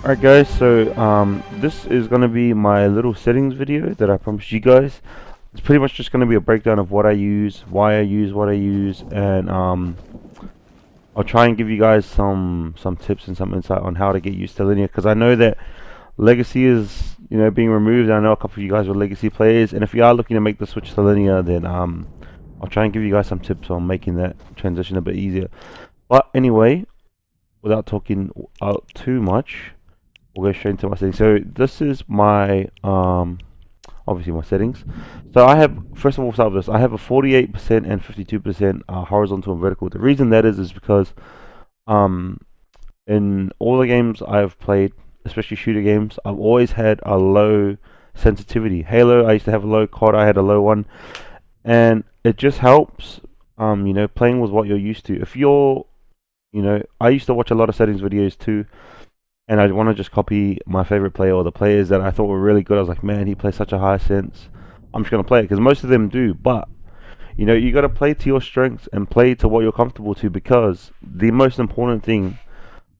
Alright guys, so this is going to be my little settings video that I promised you guys. It's pretty much just going to be a breakdown of what I use, why I use what I use, and I'll try and give you guys some tips and some insight on how to get used to linear, because I know that legacy is being removed. I know a couple of you guys are legacy players, and if you are looking to make the switch to linear, then I'll try and give you guys some tips on making that transition a bit easier. But anyway, without talking out too much, we'll go straight into my settings. So this is my obviously my settings. So I have, first of all, start with this. I have a 48% and 52% horizontal and vertical. The reason that is because in all the games I've played, especially shooter games, I've always had a low sensitivity. Halo, I used to have a low. COD, I had a low one, and it just helps playing with what you're used to. If you're I used to watch a lot of settings videos too, and I want to just copy my favorite player or the players that I thought were really good. I was like, man, he plays such a high sense. I'm just gonna play it because most of them do. But you got to play to your strengths and play to what you're comfortable to, because the most important thing,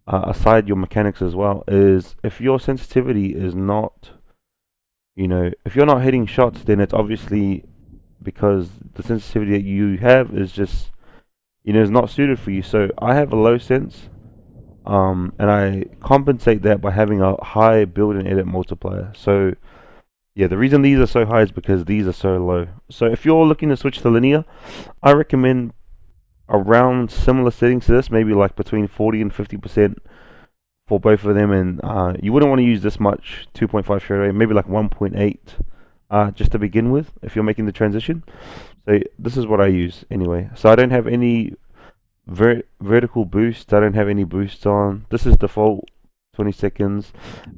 aside your mechanics as well, is if your sensitivity is not, if you're not hitting shots, then it's obviously because the sensitivity that you have is just, is not suited for you. So I have a low sense. And I compensate that by having a high build and edit multiplier. So yeah, the reason these are so high is because these are so low. So if you're looking to switch to linear, I recommend around similar settings to this, maybe like between 40 and 50% for both of them. And you wouldn't want to use this much, 2.5 straight away, maybe like 1.8 just to begin with if you're making the transition. So this is what I use anyway. So I don't have any vertical boost. I don't have any boosts on. This is default 20 seconds.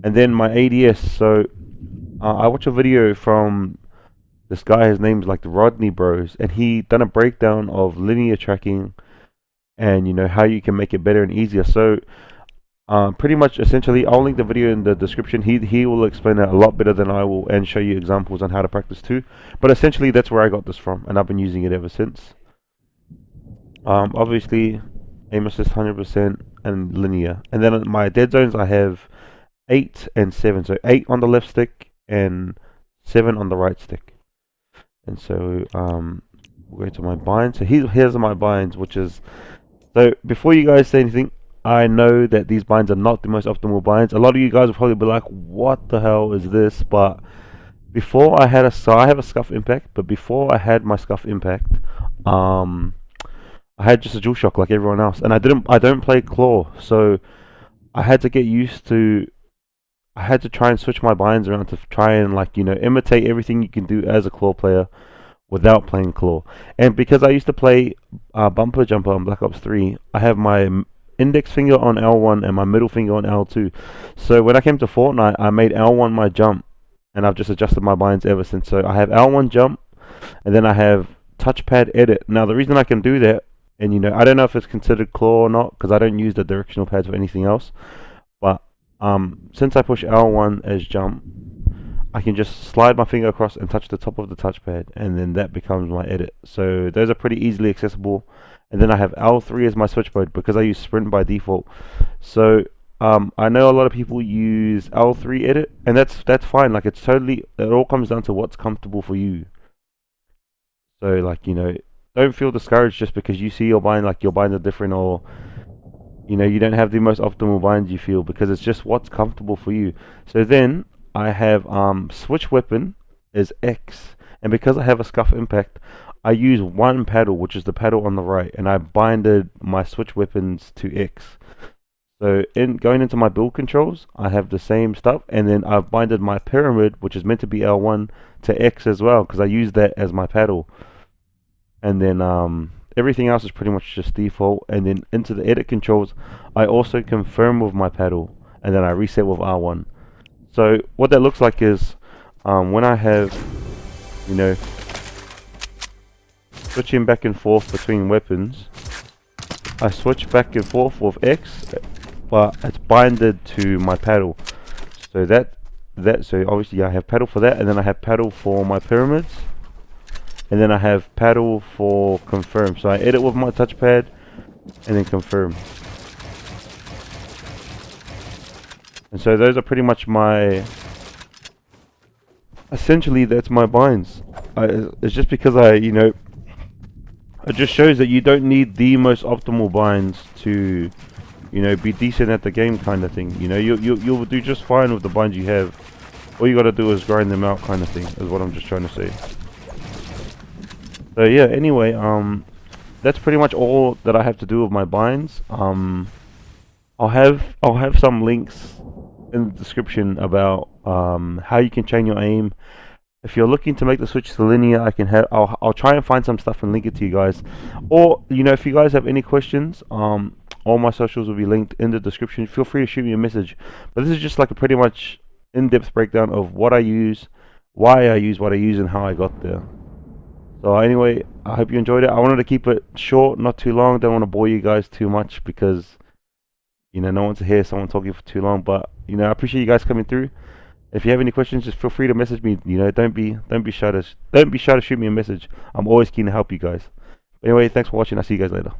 And then my ADS. So I watch a video from this guy. His name's like the Rodney Bros, and he done a breakdown of linear tracking and how you can make it better and easier. So pretty much essentially I'll link the video in the description. He will explain it a lot better than I will and show you examples on how to practice too. But essentially that's where I got this from, and I've been using it ever since. Obviously, aim assist 100% and linear. And then in my dead zones, I have 8 and 7. So 8 on the left stick and 7 on the right stick. And so we'll go to my binds. So here's my binds, which is, so before you guys say anything, I know that these binds are not the most optimal binds. A lot of you guys will probably be like, what the hell is this? But before I had so I have a scuff impact, but before I had my scuff impact, I had just a dual shock like everyone else, and I don't play claw, so I had to get used to. I had to try and switch my binds around to try and imitate everything you can do as a claw player without playing claw. And because I used to play bumper jumper on Black Ops 3, I have my index finger on L1 and my middle finger on L2. So when I came to Fortnite, I made L1 my jump, and I've just adjusted my binds ever since. So I have L1 jump, and then I have touchpad edit. Now the reason I can do that, and I don't know if it's considered claw or not, because I don't use the directional pads for anything else. But since I push L1 as jump, I can just slide my finger across and touch the top of the touchpad, and then that becomes my edit. So those are pretty easily accessible. And then I have L3 as my switch mode because I use sprint by default. So I know a lot of people use L3 edit, and that's fine. Like it all comes down to what's comfortable for you. So don't feel discouraged just because you see your binds are different, or you don't have the most optimal binds you feel, because it's just what's comfortable for you. So then I have switch weapon is X, and because I have a scuff impact, I use one paddle, which is the paddle on the right, and I binded my switch weapons to X. So going into my build controls, I have the same stuff, and then I've binded my pyramid, which is meant to be L1, to X as well, because I use that as my paddle. And then everything else is pretty much just default. And then into the edit controls, I also confirm with my paddle, and then I reset with R1. So what that looks like is when I have switching back and forth between weapons, I switch back and forth with X, but it's binded to my paddle. So so obviously I have paddle for that, and then I have paddle for my pyramids. And then I have paddle for confirm. So I edit with my touchpad and then confirm. And so those are pretty much my, essentially that's my binds. It's just because it just shows that you don't need the most optimal binds to, be decent at the game kind of thing. You'll do just fine with the binds you have. All you gotta do is grind them out kind of thing, is what I'm just trying to say. So yeah, anyway, that's pretty much all that I have to do with my binds. I'll have some links in the description about how you can change your aim. If you're looking to make the switch to linear, I'll try and find some stuff and link it to you guys. Or if you guys have any questions, all my socials will be linked in the description. Feel free to shoot me a message. But this is just like a pretty much in-depth breakdown of what I use, why I use what I use, and how I got there. So anyway, I hope you enjoyed it. I wanted to keep it short, not too long. Don't want to bore you guys too much because no one wants to hear someone talking for too long. But I appreciate you guys coming through. If you have any questions, just feel free to message me. Don't be shy to shoot me a message. I'm always keen to help you guys. Anyway, thanks for watching. I'll see you guys later.